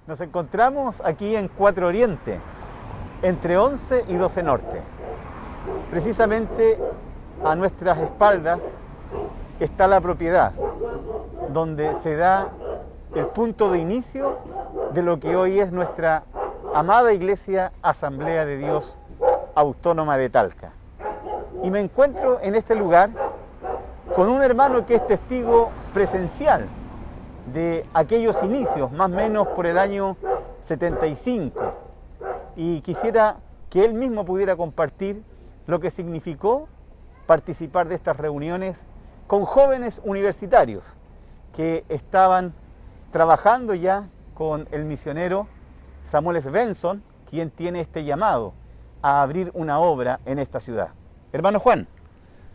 Nos encontramos aquí en 4 Oriente, entre 11 y 12 Norte. Precisamente a nuestras espaldas está la propiedad, donde se da el punto de inicio de lo que hoy es nuestra amada Iglesia Asamblea de Dios Autónoma de Talca. Y me encuentro en este lugar con un hermano que es testigo presencial de aquellos inicios, más o menos por el año 75. Y quisiera que él mismo pudiera compartir lo que significó participar de estas reuniones con jóvenes universitarios que estaban trabajando ya con el misionero Samuel Svensson, quien tiene este llamado a abrir una obra en esta ciudad. Hermano Juan.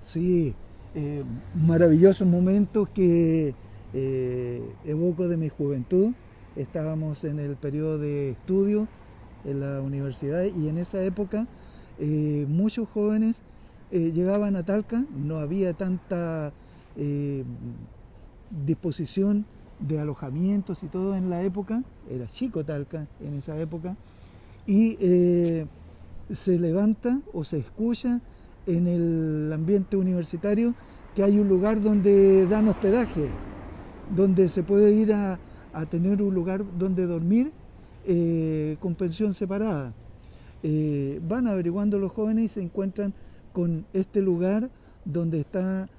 Sí, maravillosos momentos que evoco de mi juventud. Estábamos en el periodo de estudio en la universidad y en esa época muchos jóvenes llegaban a Talca. No había tanta disposición de alojamientos y todo en la época, era chico Talca en esa época, y se levanta o se escucha en el ambiente universitario que hay un lugar donde dan hospedaje, donde se puede ir a tener un lugar donde dormir con pensión separada. Van averiguando los jóvenes y se encuentran con este lugar donde está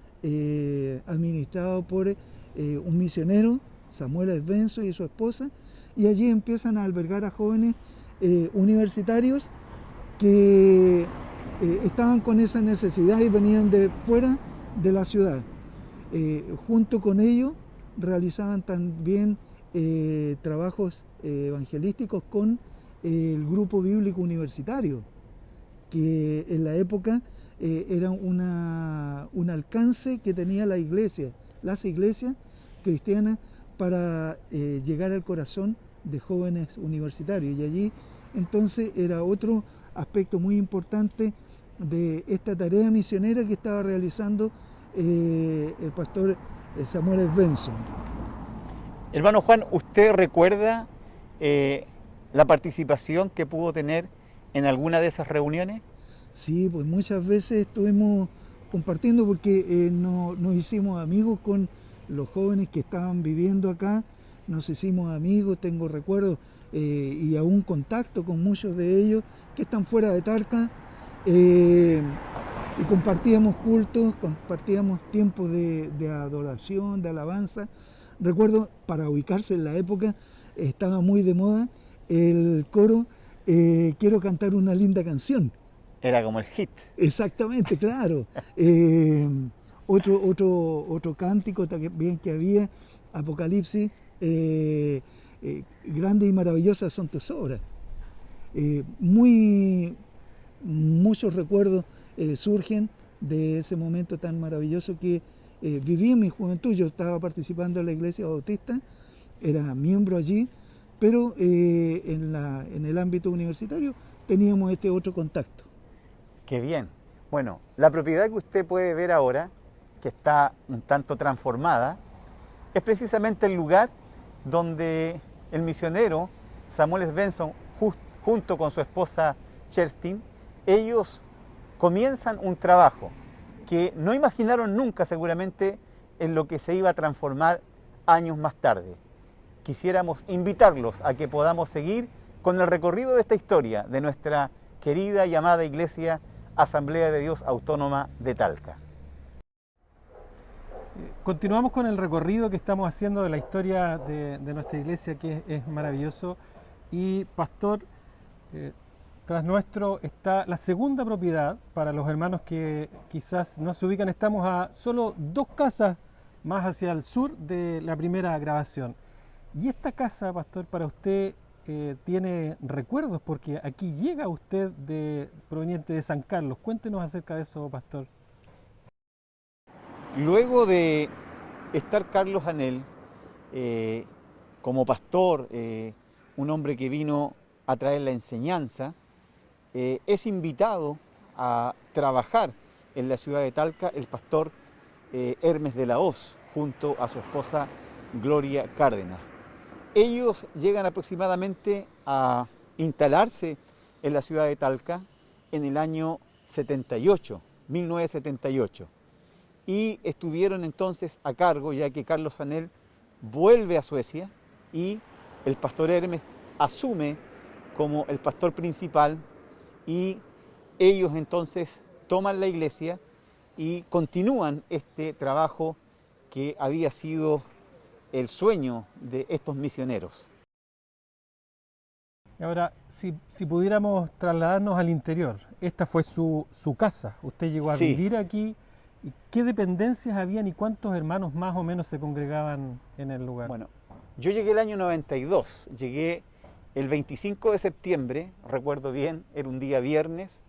administrado por un misionero, Samuel Svensson, y su esposa, y allí empiezan a albergar a jóvenes universitarios que estaban con esa necesidad y venían de fuera de la ciudad. Junto con ellos realizaban también trabajos evangelísticos con el grupo bíblico universitario, que en la época era un alcance que tenía la iglesia, las iglesias cristianas, para llegar al corazón de jóvenes universitarios. Y allí entonces era otro aspecto muy importante de esta tarea misionera que estaba realizando el pastor Samuel Svensson. Hermano Juan, ¿usted recuerda la participación que pudo tener en alguna de esas reuniones? Sí, pues muchas veces estuvimos compartiendo porque nos hicimos amigos con los jóvenes que estaban viviendo acá, nos hicimos amigos, tengo recuerdos y aún contacto con muchos de ellos que están fuera de Talca, y compartíamos cultos, compartíamos tiempos de adoración, de alabanza. Recuerdo, para ubicarse en la época, estaba muy de moda el coro Quiero cantar una linda canción. Era como el hit. Exactamente, claro. Otro cántico también que había, Apocalipsis, grandes y maravillosas son tus obras. Muchos recuerdos surgen de ese momento tan maravilloso que viví en mi juventud. Yo estaba participando en la Iglesia Bautista, era miembro allí, pero en el ámbito universitario teníamos este otro contacto. ¡Qué bien! Bueno, la propiedad que usted puede ver ahora, que está un tanto transformada, es precisamente el lugar donde el misionero Samuel Svensson, junto con su esposa Kerstin, ellos comienzan un trabajo que no imaginaron nunca seguramente en lo que se iba a transformar años más tarde. Quisiéramos invitarlos a que podamos seguir con el recorrido de esta historia de nuestra querida y amada Iglesia Asamblea de Dios Autónoma de Talca. Continuamos con el recorrido que estamos haciendo de la historia de nuestra iglesia, que es maravilloso. Y pastor, tras nuestro está la segunda propiedad. Para los hermanos que quizás no se ubican, estamos a solo 2 casas más hacia el sur de la primera grabación. Y esta casa, pastor, para usted tiene recuerdos, porque aquí llega usted proveniente de San Carlos. Cuéntenos acerca de eso, pastor. Luego de estar Carlos Anel como pastor, un hombre que vino a traer la enseñanza, es invitado a trabajar en la ciudad de Talca el pastor Hermes de la Hoz, junto a su esposa Gloria Cárdenas. Ellos llegan aproximadamente a instalarse en la ciudad de Talca en el año 78, 1978. Y estuvieron entonces a cargo, ya que Carlos Anel vuelve a Suecia y el pastor Hermes asume como el pastor principal, y ellos entonces toman la iglesia y continúan este trabajo que había sido el sueño de estos misioneros. Ahora, si pudiéramos trasladarnos al interior, esta fue su casa, usted llegó a Sí. vivir aquí, ¿y qué dependencias habían y cuántos hermanos más o menos se congregaban en el lugar? Bueno, yo llegué el año 92, llegué el 25 de septiembre, recuerdo bien, era un día viernes,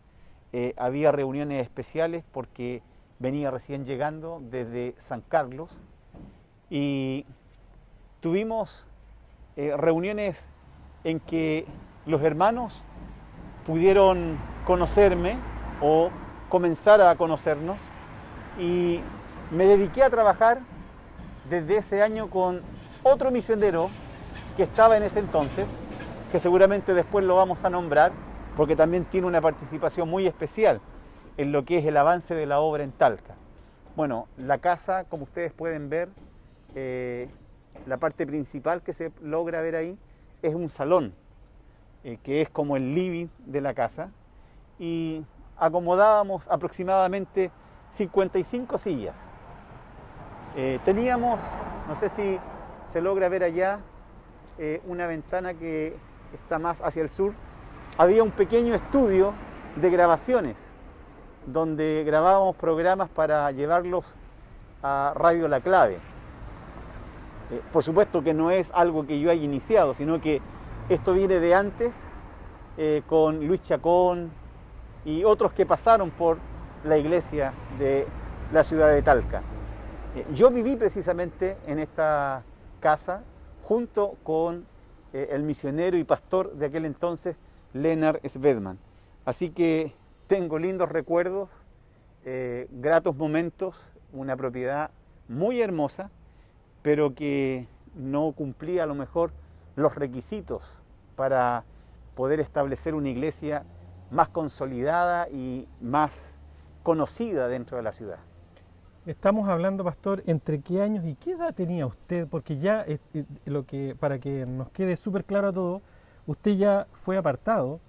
había reuniones especiales porque venía recién llegando desde San Carlos y tuvimos reuniones en que los hermanos pudieron conocerme o comenzar a conocernos, y me dediqué a trabajar desde ese año con otro misionero que estaba en ese entonces, que seguramente después lo vamos a nombrar, porque también tiene una participación muy especial en lo que es el avance de la obra en Talca. Bueno, la casa, como ustedes pueden ver, la parte principal que se logra ver ahí es un salón, que es como el living de la casa, y acomodábamos aproximadamente 55 sillas. Teníamos, no sé si se logra ver allá, una ventana que está más hacia el sur. Había un pequeño estudio de grabaciones donde grabábamos programas para llevarlos a Radio La Clave. Por supuesto que no es algo que yo haya iniciado, sino que esto viene de antes, con Luis Chacón y otros que pasaron por la iglesia de la ciudad de Talca. Yo viví precisamente en esta casa junto con el misionero y pastor de aquel entonces, Lennart Svedman. Así que tengo lindos recuerdos, gratos momentos, una propiedad muy hermosa, pero que no cumplía a lo mejor los requisitos para poder establecer una iglesia más consolidada y más conocida dentro de la ciudad. Estamos hablando, pastor, ¿entre qué años y qué edad tenía usted? Porque ya, para que nos quede súper claro a todos, usted ya fue apartado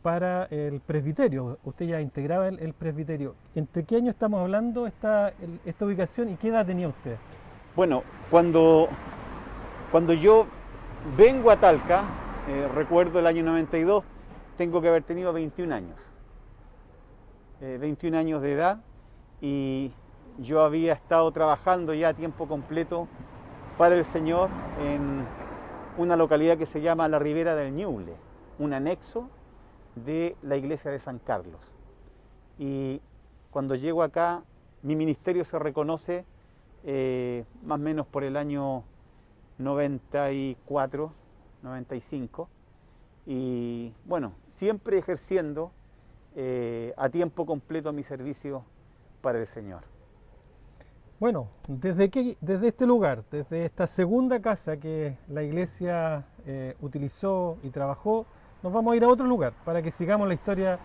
para el presbiterio, usted ya integraba el presbiterio. ¿Entre qué años estamos hablando esta ubicación y qué edad tenía usted? Bueno, cuando yo vengo a Talca, recuerdo el año 92, tengo que haber tenido 21 años. 21 años de edad, y yo había estado trabajando ya a tiempo completo para el Señor en una localidad que se llama La Ribera del Ñuble, un anexo de la iglesia de San Carlos. Y cuando llego acá, mi ministerio se reconoce más o menos por el año 94, 95, y bueno, siempre ejerciendo a tiempo completo mi servicio para el Señor. Bueno, desde este lugar, desde esta segunda casa que la iglesia utilizó y trabajó, nos vamos a ir a otro lugar para que sigamos la historia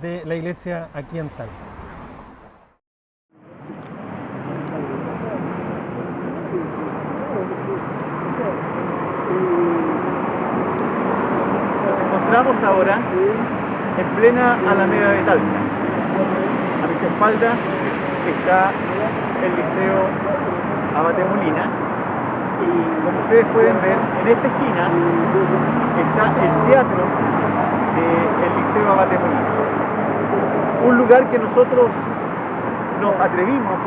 de la iglesia aquí en Talca. Nos encontramos ahora en plena Alameda de Talca. A mis espaldas está el Liceo Abate Molina, y como ustedes pueden ver, en esta esquina está el teatro del Liceo Abate Molina. Un lugar que nosotros nos atrevimos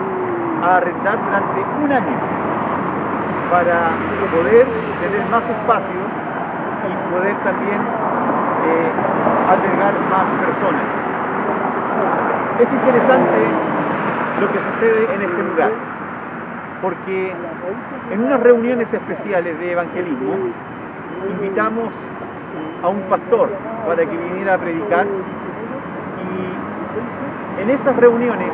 a arrendar durante un año para poder tener más espacio y poder también albergar más personas. Es interesante lo que sucede en este lugar, porque en unas reuniones especiales de evangelismo invitamos a un pastor para que viniera a predicar, y en esas reuniones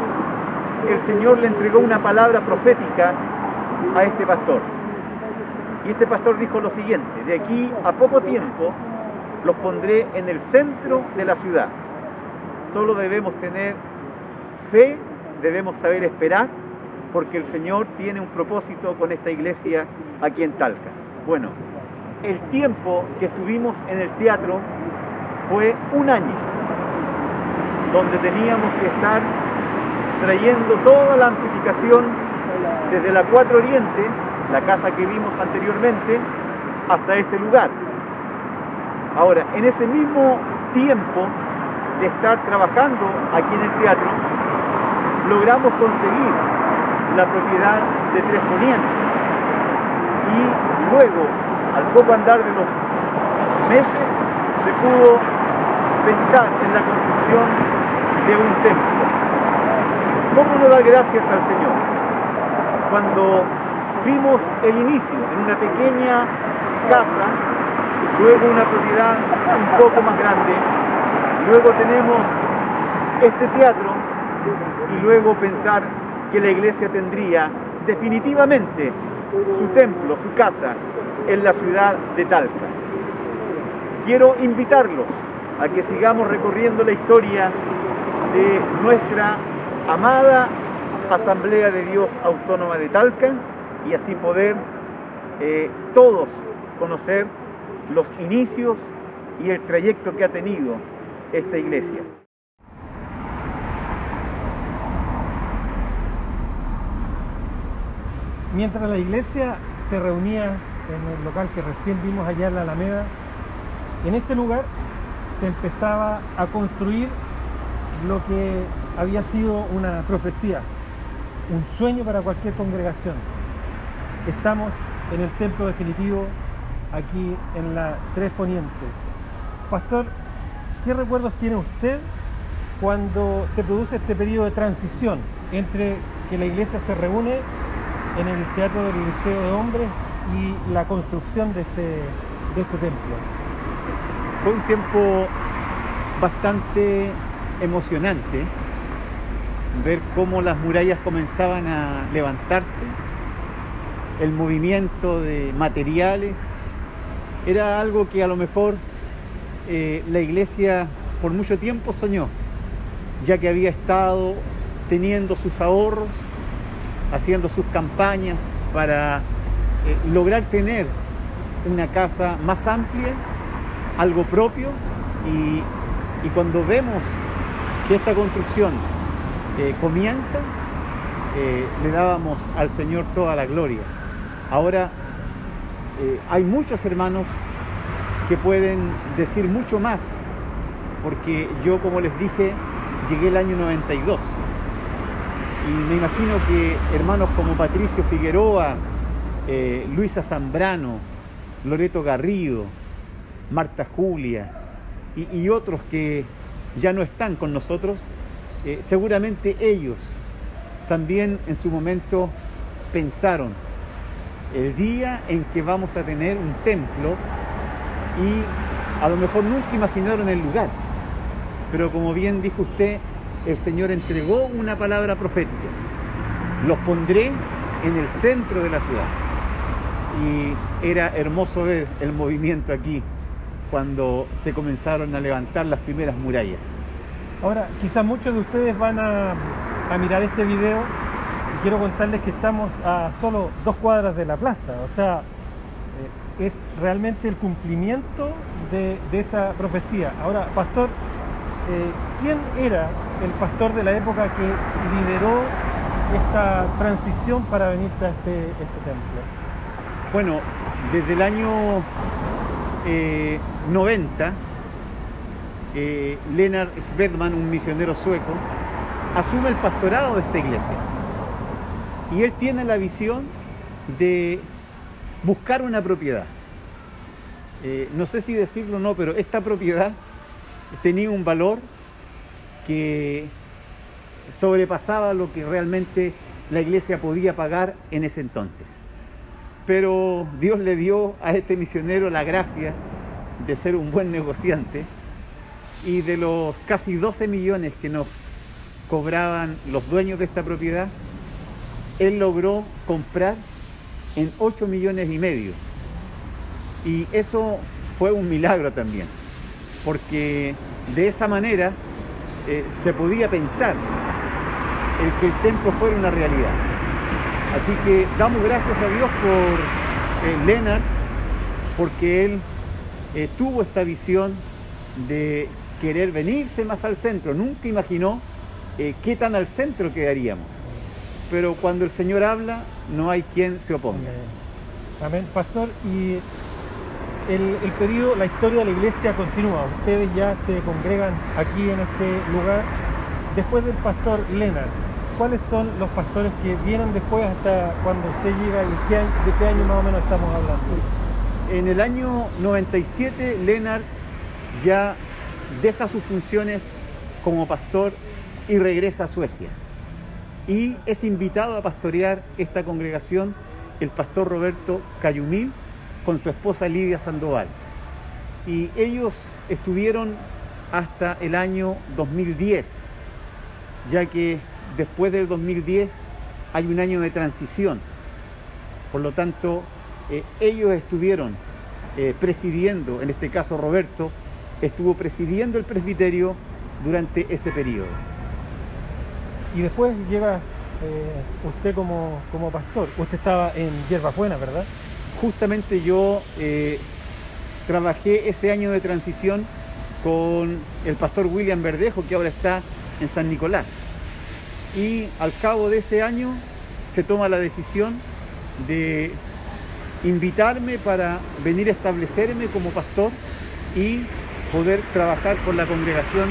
el Señor le entregó una palabra profética a este pastor. Y este pastor dijo lo siguiente: de aquí a poco tiempo los pondré en el centro de la ciudad. Solo debemos tener fe, debemos saber esperar, porque el Señor tiene un propósito con esta iglesia aquí en Talca. Bueno, el tiempo que estuvimos en el teatro fue un año, donde teníamos que estar trayendo toda la amplificación desde la 4 Oriente, la casa que vimos anteriormente, hasta este lugar. Ahora, en ese mismo tiempo de estar trabajando aquí en el teatro, logramos conseguir la propiedad de 3 Poniente. Y luego, al poco andar de los meses, se pudo pensar en la construcción de un templo. ¿Cómo no dar gracias al Señor? Cuando vimos el inicio en una pequeña casa, luego una propiedad un poco más grande, luego tenemos este teatro y luego pensar que la iglesia tendría definitivamente su templo, su casa en la ciudad de Talca. Quiero invitarlos a que sigamos recorriendo la historia de nuestra amada Asamblea de Dios Autónoma de Talca y así poder todos conocer los inicios y el trayecto que ha tenido esta iglesia. Mientras la iglesia se reunía en el local que recién vimos allá en la Alameda, en este lugar se empezaba a construir lo que había sido una profecía, un sueño para cualquier congregación. Estamos en el templo definitivo, aquí en la 3 Poniente. Pastor, ¿qué recuerdos tiene usted cuando se produce este periodo de transición entre que la iglesia se reúne en el Teatro del Liceo de Hombres y la construcción de este templo? Fue un tiempo bastante emocionante ver cómo las murallas comenzaban a levantarse, el movimiento de materiales. Era algo que a lo mejor la iglesia por mucho tiempo soñó, ya que había estado teniendo sus ahorros, haciendo sus campañas para lograr tener una casa más amplia, algo propio, y cuando vemos que esta construcción comienza, le dábamos al Señor toda la gloria. Ahora hay muchos hermanos que pueden decir mucho más, porque yo, como les dije, llegué el año 92 y me imagino que hermanos como Patricio Figueroa, Luisa Zambrano, Loreto Garrido, Marta Julia y otros que ya no están con nosotros, seguramente ellos también en su momento pensaron el día en que vamos a tener un templo, y a lo mejor nunca imaginaron el lugar, pero como bien dijo usted, el Señor entregó una palabra profética: los pondré en el centro de la ciudad. Y era hermoso ver el movimiento aquí cuando se comenzaron a levantar las primeras murallas. Ahora, quizás muchos de ustedes van a mirar este video y quiero contarles que estamos a solo 2 cuadras de la plaza, o sea, es realmente el cumplimiento de esa profecía. Ahora, pastor, ¿quién era el pastor de la época que lideró esta transición para venirse a este templo? Bueno, desde el año 90, Lennart Svedman, un misionero sueco, asume el pastorado de esta iglesia. Y él tiene la visión de buscar una propiedad. No sé si decirlo o no, pero esta propiedad tenía un valor que sobrepasaba lo que realmente la iglesia podía pagar en ese entonces. Pero Dios le dio a este misionero la gracia de ser un buen negociante, y de los casi 12 millones que nos cobraban los dueños de esta propiedad, él logró comprar en 8,5 millones Y eso fue un milagro también, porque de esa manera se podía pensar el que el templo fuera una realidad. Así que damos gracias a Dios por Lennart, porque él tuvo esta visión de querer venirse más al centro. Nunca imaginó qué tan al centro quedaríamos. Pero cuando el Señor habla, no hay quien se oponga. Amén. Pastor, y el periodo, la historia de la iglesia continúa. Ustedes ya se congregan aquí en este lugar. Después del pastor Lennart, ¿cuáles son los pastores que vienen después hasta cuando usted llega y de qué año más o menos estamos hablando? En el año 97, Lennart ya deja sus funciones como pastor y regresa a Suecia. Y es invitado a pastorear esta congregación el pastor Roberto Cayumil con su esposa Lidia Sandoval. Y ellos estuvieron hasta el año 2010, ya que después del 2010 hay un año de transición. Por lo tanto, ellos estuvieron presidiendo, en este caso Roberto, estuvo presidiendo el presbiterio durante ese periodo. Y después llega usted como pastor. Usted estaba en Hierbas Buenas, ¿verdad? Justamente yo trabajé ese año de transición con el pastor William Verdejo, que ahora está en San Nicolás. Y al cabo de ese año se toma la decisión de invitarme para venir a establecerme como pastor y poder trabajar con la congregación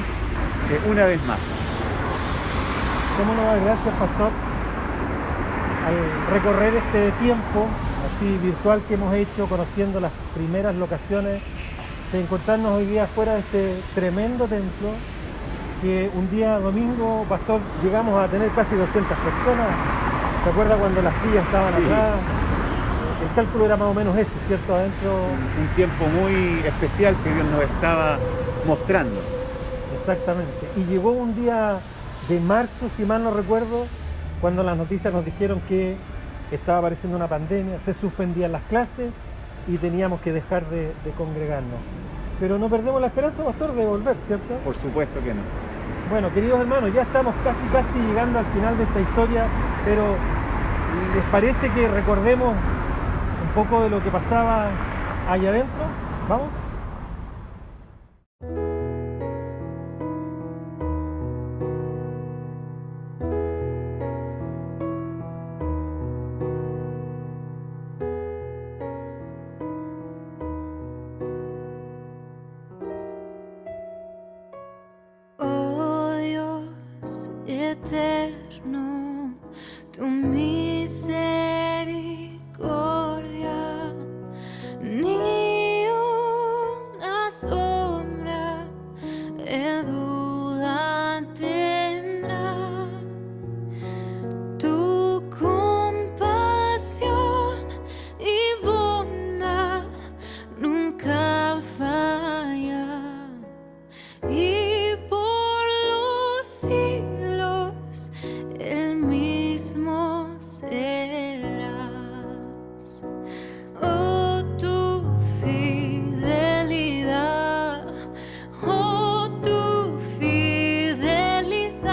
una vez más. ¿Cómo no dar gracias, pastor, al recorrer este tiempo así virtual que hemos hecho, conociendo las primeras locaciones, de encontrarnos hoy día fuera de este tremendo templo, que un día domingo, pastor, llegamos a tener casi 200 personas? ¿Se acuerda cuando las sillas estaban atrás? El cálculo era más o menos ese, ¿cierto? Adentro. Un tiempo muy especial que Dios nos estaba mostrando. Exactamente. Y llegó un día de marzo, si mal no recuerdo, cuando las noticias nos dijeron que estaba apareciendo una pandemia, se suspendían las clases y teníamos que dejar de congregarnos. Pero no perdemos la esperanza, pastor, de volver, ¿cierto? Por supuesto que no. Bueno, queridos hermanos, ya estamos casi llegando al final de esta historia, pero ¿les parece que recordemos un poco de lo que pasaba allá adentro? ¿Vamos? Eterno, tu misericordia, ni una sombra de duda tendrá. Tu compasión y bondad nunca falla. Y por los siglos el mismo serás. Oh, tu fidelidad, oh, tu fidelidad,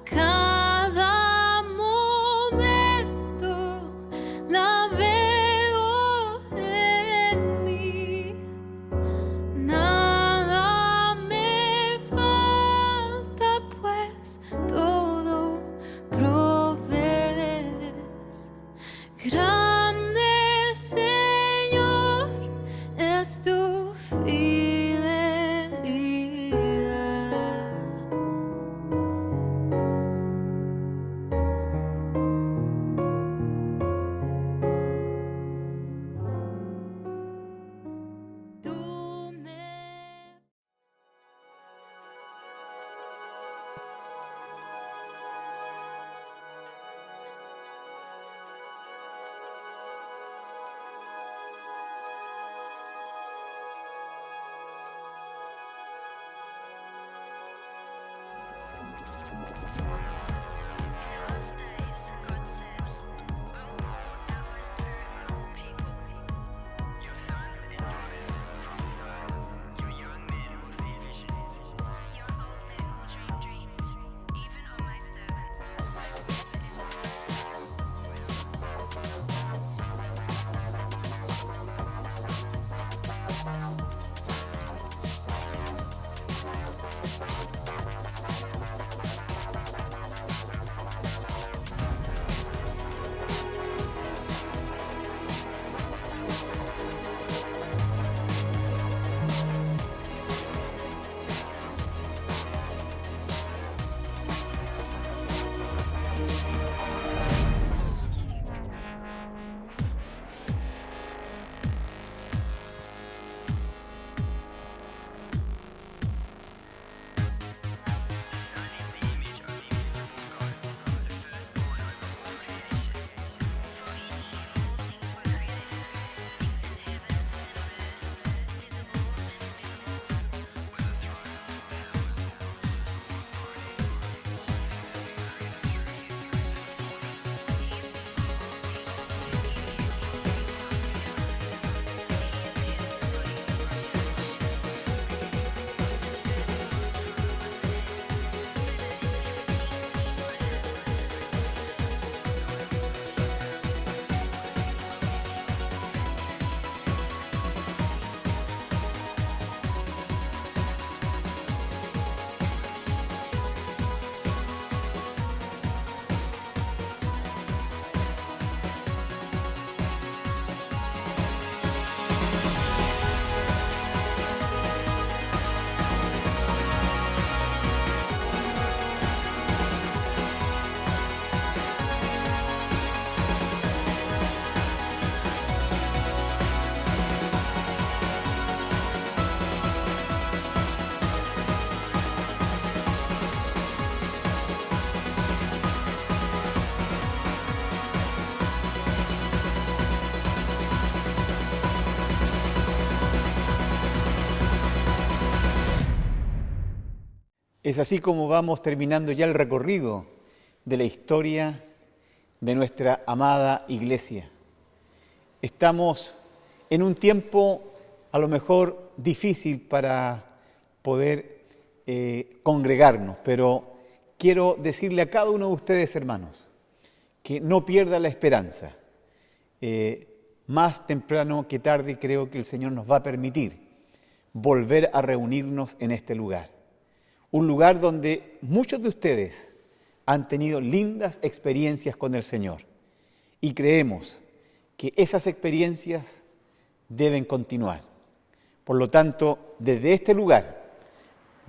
cada momento la veo en mí. Nada me falta, pues todo provees. Grande, Señor, es tu fidelidad. Tú me Es así como vamos terminando ya el recorrido de la historia de nuestra amada iglesia. Estamos en un tiempo a lo mejor difícil para poder congregarnos, pero quiero decirle a cada uno de ustedes, hermanos, que no pierda la esperanza. Más temprano que tarde creo que el Señor nos va a permitir volver a reunirnos en este lugar. Un lugar donde muchos de ustedes han tenido lindas experiencias con el Señor. Y creemos que esas experiencias deben continuar. Por lo tanto, desde este lugar,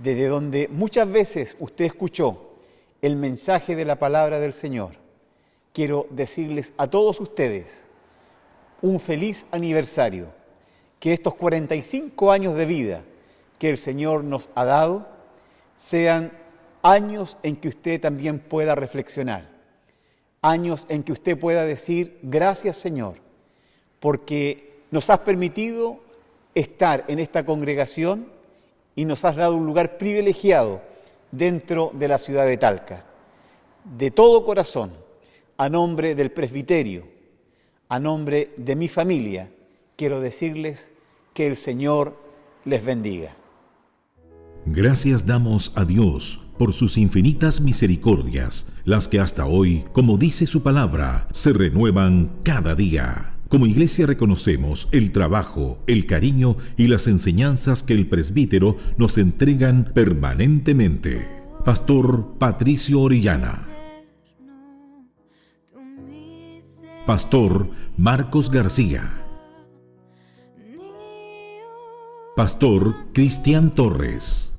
desde donde muchas veces usted escuchó el mensaje de la palabra del Señor, quiero decirles a todos ustedes un feliz aniversario, que estos 45 años de vida que el Señor nos ha dado sean años en que usted también pueda reflexionar, años en que usted pueda decir: gracias, Señor, porque nos has permitido estar en esta congregación y nos has dado un lugar privilegiado dentro de la ciudad de Talca. De todo corazón, a nombre del presbiterio, a nombre de mi familia, quiero decirles que el Señor les bendiga. Gracias damos a Dios por sus infinitas misericordias, las que hasta hoy, como dice su palabra, se renuevan cada día. Como iglesia reconocemos el trabajo, el cariño y las enseñanzas que el presbítero nos entregan permanentemente. Pastor Patricio Orellana. Pastor Marcos García. Pastor Cristian Torres.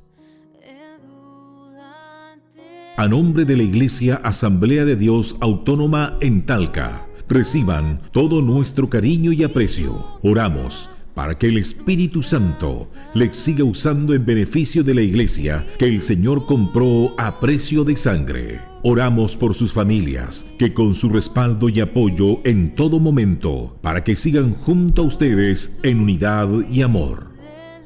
A nombre de la Iglesia Asamblea de Dios Autónoma en Talca, reciban todo nuestro cariño y aprecio. Oramos para que el Espíritu Santo les siga usando en beneficio de la Iglesia que el Señor compró a precio de sangre. Oramos por sus familias, que con su respaldo y apoyo en todo momento, para que sigan junto a ustedes en unidad y amor.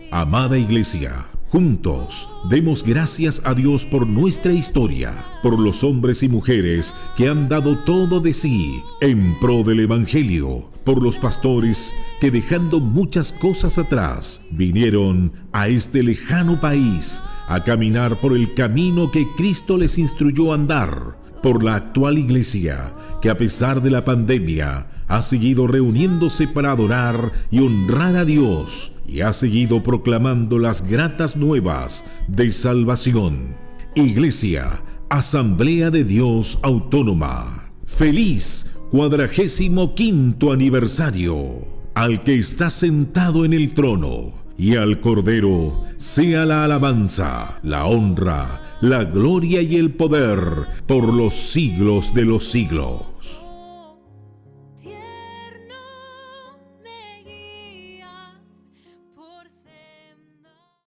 Amada Iglesia, juntos demos gracias a Dios por nuestra historia, por los hombres y mujeres que han dado todo de sí en pro del Evangelio, por los pastores que, dejando muchas cosas atrás, vinieron a este lejano país a caminar por el camino que Cristo les instruyó a andar, por la actual iglesia que, a pesar de la pandemia, ha seguido reuniéndose para adorar y honrar a Dios y ha seguido proclamando las gratas nuevas de salvación. Iglesia Asamblea de Dios Autónoma. ¡Feliz 45º aniversario! Al que está sentado en el trono y al Cordero sea la alabanza, la honra, la gloria y el poder por los siglos de los siglos.